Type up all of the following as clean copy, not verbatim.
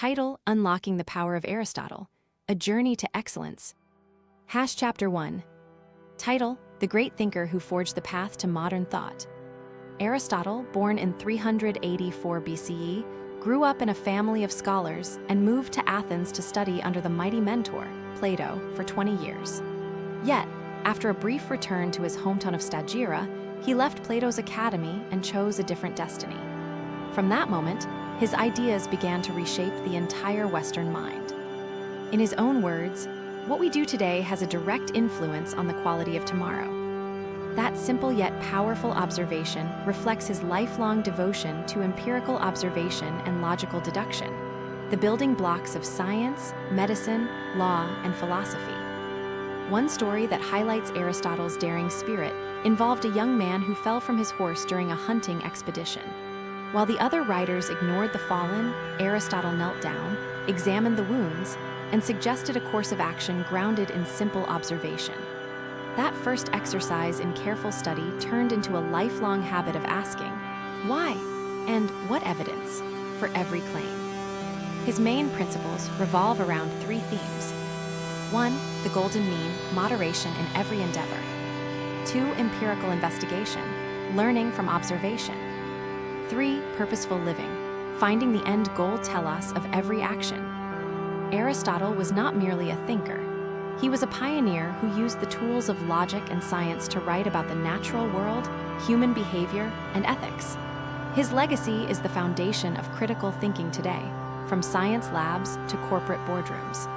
Title: Unlocking the Power of Aristotle, A Journey to Excellence. Chapter 1. Title: The Great Thinker Who Forged the Path to Modern Thought. Aristotle, born in 384 BCE, grew up in a family of scholars and moved to Athens to study under the mighty mentor, Plato, for 20 years. Yet, after a brief return to his hometown of Stagira, he left Plato's academy and chose a different destiny. From that moment, his ideas began to reshape the entire Western mind. In his own words, what we do today has a direct influence on the quality of tomorrow. That simple yet powerful observation reflects his lifelong devotion to empirical observation and logical deduction, the building blocks of science, medicine, law, and philosophy. One story that highlights Aristotle's daring spirit involved a young man who fell from his horse during a hunting expedition. While the other riders ignored the fallen, Aristotle knelt down, examined the wounds, and suggested a course of action grounded in simple observation. That first exercise in careful study turned into a lifelong habit of asking, why and what evidence, for every claim. His main principles revolve around three themes. 1. The golden mean, moderation in every endeavor. 2. Empirical investigation, learning from observation. 3. Purposeful living, finding the end goal telos of every action. Aristotle was not merely a thinker. He was a pioneer who used the tools of logic and science to write about the natural world, human behavior, and ethics. His legacy is the foundation of critical thinking today, from science labs to corporate boardrooms.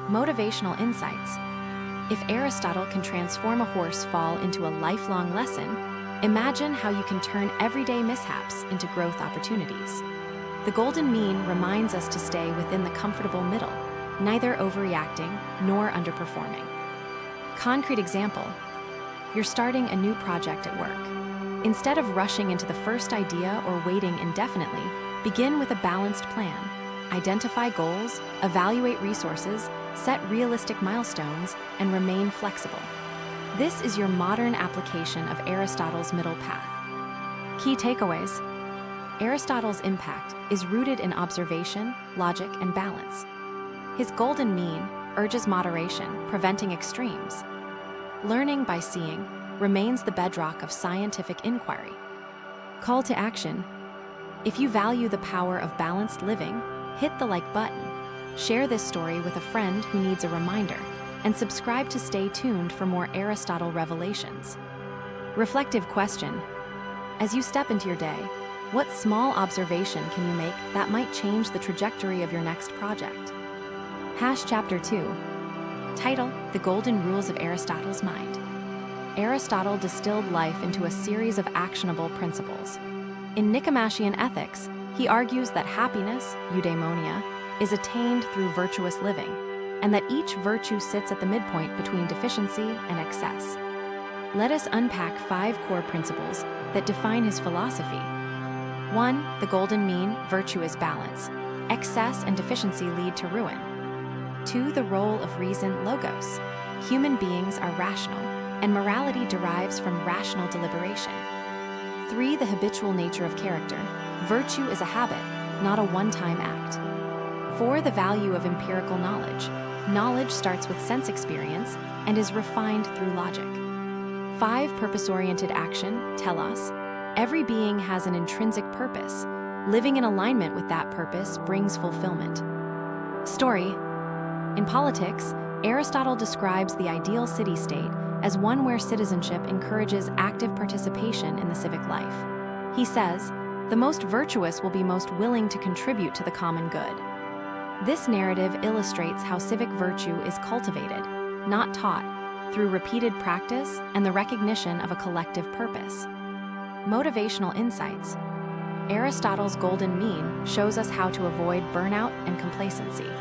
Motivational insights. If Aristotle can transform a horse fall into a lifelong lesson, imagine how you can turn everyday mishaps into growth opportunities. The golden mean reminds us to stay within the comfortable middle, neither overreacting nor underperforming. Concrete example: you're starting a new project at work. Instead of rushing into the first idea or waiting indefinitely, begin with a balanced plan. Identify goals, evaluate resources, set realistic milestones, and remain flexible. This is your modern application of Aristotle's middle path. Key takeaways: Aristotle's impact is rooted in observation, logic, and balance. His golden mean urges moderation, preventing extremes. Learning by seeing remains the bedrock of scientific inquiry. Call to action: if you value the power of balanced living, hit the like button, share this story with a friend who needs a reminder, and subscribe to stay tuned for more Aristotle revelations. Reflective question: as you step into your day, what small observation can you make that might change the trajectory of your next project? Chapter 2. Title: The Golden Rules of Aristotle's Mind. Aristotle distilled life into a series of actionable principles. In Nicomachean Ethics, he argues that happiness, eudaimonia, is attained through virtuous living, and that each virtue sits at the midpoint between deficiency and excess. Let us unpack 5 core principles that define his philosophy. 1. The golden mean, virtue is balance. Excess and deficiency lead to ruin. 2. The role of reason, logos. Human beings are rational, and morality derives from rational deliberation. 3. The habitual nature of character. Virtue is a habit, not a one-time act. 4. The value of empirical knowledge. Knowledge starts with sense experience and is refined through logic. 5. Purpose-oriented action, telos. Every being has an intrinsic purpose. Living in alignment with that purpose brings fulfillment. Story. In politics, Aristotle describes the ideal city-state as one where citizenship encourages active participation in the civic life. He says, the most virtuous will be most willing to contribute to the common good. This narrative illustrates how civic virtue is cultivated, not taught, through repeated practice and the recognition of a collective purpose. Motivational insights. Aristotle's golden mean shows us how to avoid burnout and complacency.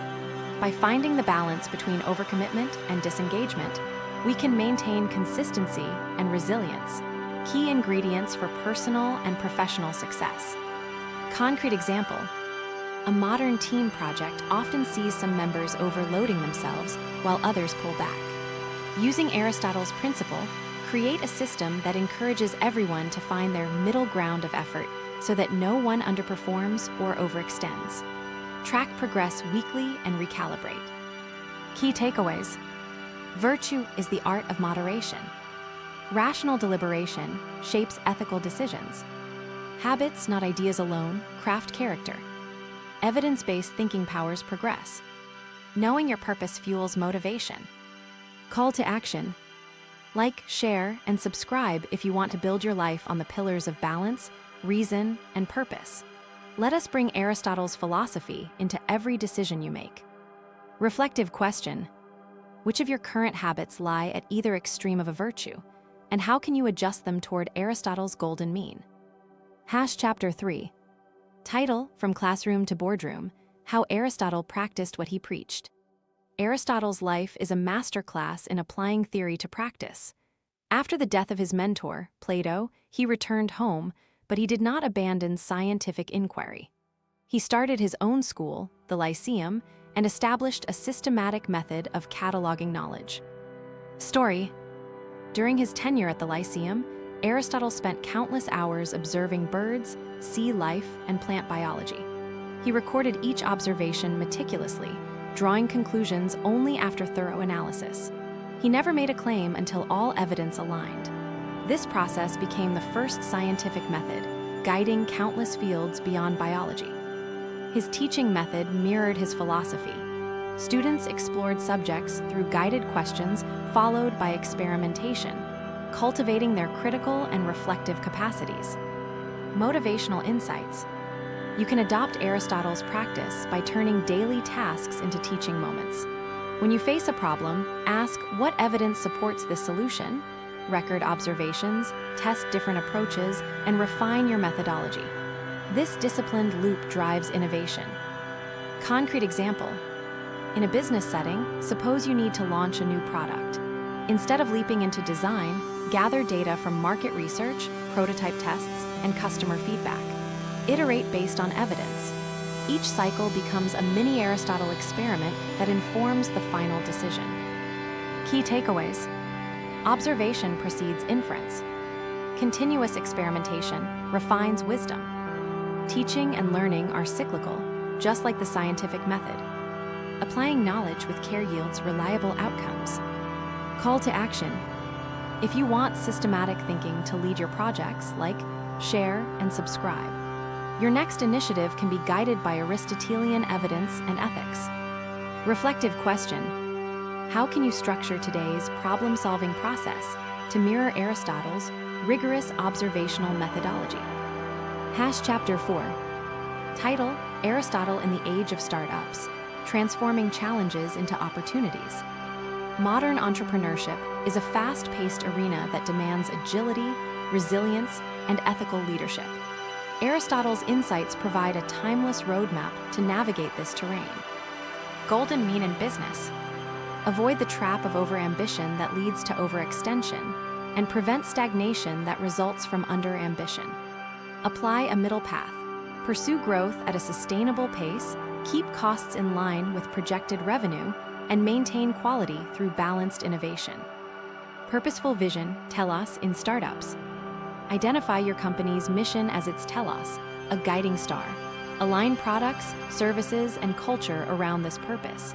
By finding the balance between overcommitment and disengagement, we can maintain consistency and resilience, key ingredients for personal and professional success. Concrete example: a modern team project often sees some members overloading themselves while others pull back. Using Aristotle's principle, create a system that encourages everyone to find their middle ground of effort so that no one underperforms or overextends. Track progress weekly and recalibrate. Key takeaways. Virtue is the art of moderation. Rational deliberation shapes ethical decisions. Habits, not ideas alone, craft character. Evidence-based thinking powers progress. Knowing your purpose fuels motivation. Call to action. Like, share, and subscribe if you want to build your life on the pillars of balance, reason, and purpose. Let us bring Aristotle's philosophy into every decision you make. Reflective question. Which of your current habits lie at either extreme of a virtue, and how can you adjust them toward Aristotle's golden mean? Chapter 3. Title, From Classroom to Boardroom, How Aristotle Practiced What He Preached. Aristotle's life is a masterclass in applying theory to practice. After the death of his mentor, Plato, he returned home, but he did not abandon scientific inquiry. He started his own school, the Lyceum, and established a systematic method of cataloging knowledge. Story. During his tenure at the Lyceum, Aristotle spent countless hours observing birds, sea life, and plant biology. He recorded each observation meticulously, drawing conclusions only after thorough analysis. He never made a claim until all evidence aligned. This process became the first scientific method, guiding countless fields beyond biology. His teaching method mirrored his philosophy. Students explored subjects through guided questions followed by experimentation, cultivating their critical and reflective capacities. Motivational insights. You can adopt Aristotle's practice by turning daily tasks into teaching moments. When you face a problem, ask what evidence supports this solution, record observations, test different approaches, and refine your methodology. This disciplined loop drives innovation. Concrete example. In a business setting, suppose you need to launch a new product. Instead of leaping into design, gather data from market research, prototype tests, and customer feedback. Iterate based on evidence. Each cycle becomes a mini Aristotle experiment that informs the final decision. Key takeaways. Observation precedes inference. Continuous experimentation refines wisdom. Teaching and learning are cyclical, just like the scientific method. Applying knowledge with care yields reliable outcomes. Call to action. If you want systematic thinking to lead your projects, like, share, and subscribe. Your next initiative can be guided by Aristotelian evidence and ethics. Reflective question. How can you structure today's problem-solving process to mirror Aristotle's rigorous observational methodology? Chapter 4. Title, Aristotle in the Age of Startups, Transforming Challenges into Opportunities. Modern entrepreneurship is a fast-paced arena that demands agility, resilience, and ethical leadership. Aristotle's insights provide a timeless roadmap to navigate this terrain. Golden mean in business. Avoid the trap of overambition that leads to overextension, and prevent stagnation that results from underambition. Apply a middle path. Pursue growth at a sustainable pace, keep costs in line with projected revenue, and maintain quality through balanced innovation. Purposeful vision, telos, in startups. Identify your company's mission as its telos, a guiding star. Align products, services, and culture around this purpose.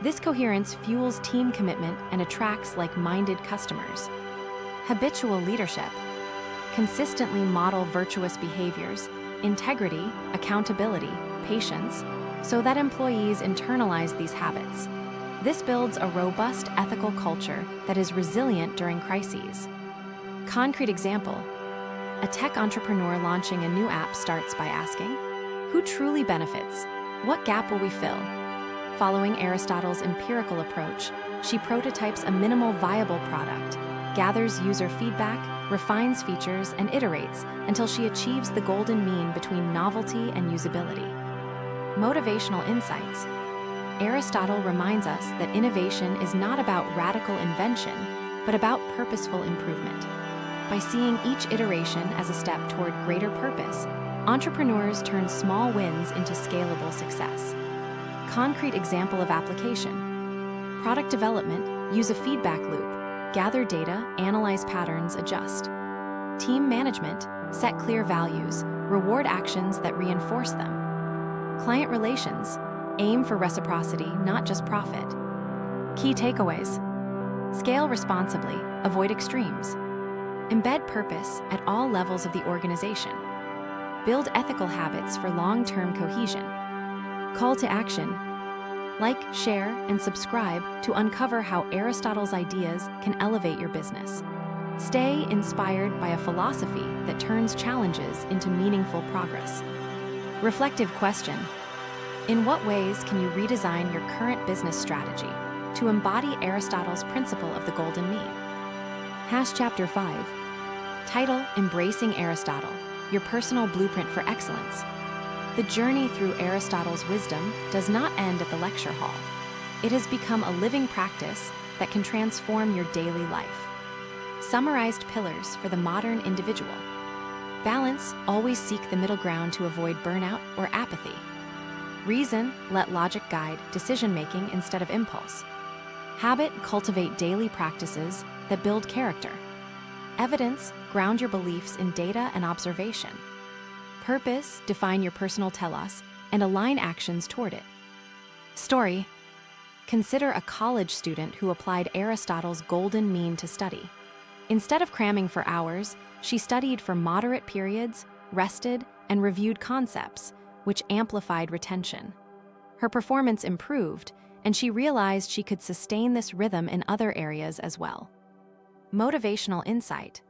This coherence fuels team commitment and attracts like-minded customers. Habitual leadership. Consistently model virtuous behaviors, integrity, accountability, patience, so that employees internalize these habits. This builds a robust ethical culture that is resilient during crises. Concrete example. A tech entrepreneur launching a new app starts by asking, who truly benefits? What gap will we fill? Following Aristotle's empirical approach, she prototypes a minimal viable product, gathers user feedback, refines features, and iterates until she achieves the golden mean between novelty and usability. Motivational insights. Aristotle reminds us that innovation is not about radical invention, but about purposeful improvement. By seeing each iteration as a step toward greater purpose, entrepreneurs turn small wins into scalable success. Concrete example of application. Product development, use a feedback loop, gather data, analyze patterns, adjust. Team management, set clear values, reward actions that reinforce them. Client relations, Aim for reciprocity, not just profit. Key takeaways. Scale responsibly, avoid extremes. Embed purpose at all levels of the organization. Build ethical habits for long-term cohesion. Call to action. Like, share, and subscribe to uncover how Aristotle's ideas can elevate your business. Stay inspired by a philosophy that turns challenges into meaningful progress. Reflective question. In what ways can you redesign your current business strategy to embody Aristotle's principle of the golden mean? Chapter 5. Title: Embracing Aristotle, Your Personal Blueprint for Excellence. The journey through Aristotle's wisdom does not end at the lecture hall. It has become a living practice that can transform your daily life. Summarized pillars for the modern individual. Balance: always seek the middle ground to avoid burnout or apathy. Reason: let logic guide decision-making instead of impulse. Habit: cultivate daily practices that build character. Evidence: ground your beliefs in data and observation. Purpose: define your personal telos and align actions toward it. Story: consider a college student who applied Aristotle's golden mean to study. Instead of cramming for hours, she studied for moderate periods, rested, and reviewed concepts, which amplified retention. Her performance improved, and she realized she could sustain this rhythm in other areas as well. Motivational insight.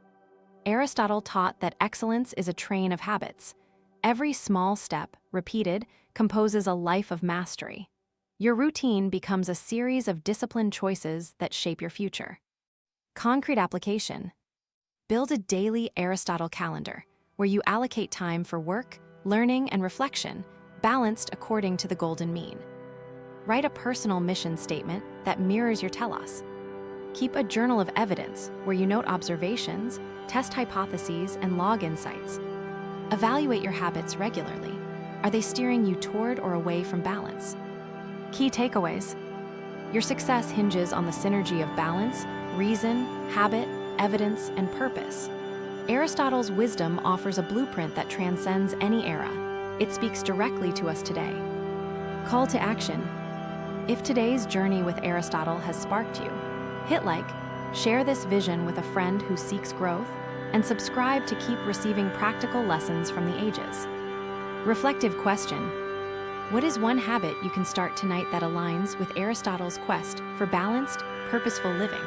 Aristotle taught that excellence is a train of habits. Every small step, repeated, composes a life of mastery. Your routine becomes a series of disciplined choices that shape your future. Concrete application. Build a daily Aristotle calendar where you allocate time for work, learning, and reflection, balanced according to the golden mean. Write a personal mission statement that mirrors your telos. Keep a journal of evidence where you note observations, test hypotheses, and log insights. Evaluate your habits regularly. Are they steering you toward or away from balance? Key takeaways. Your success hinges on the synergy of balance, reason, habit, evidence, and purpose. Aristotle's wisdom offers a blueprint that transcends any era. It speaks directly to us today. Call to action. If today's journey with Aristotle has sparked you, hit like, share this vision with a friend who seeks growth, and subscribe to keep receiving practical lessons from the ages. Reflective question. What is one habit you can start tonight that aligns with Aristotle's quest for balanced, purposeful living?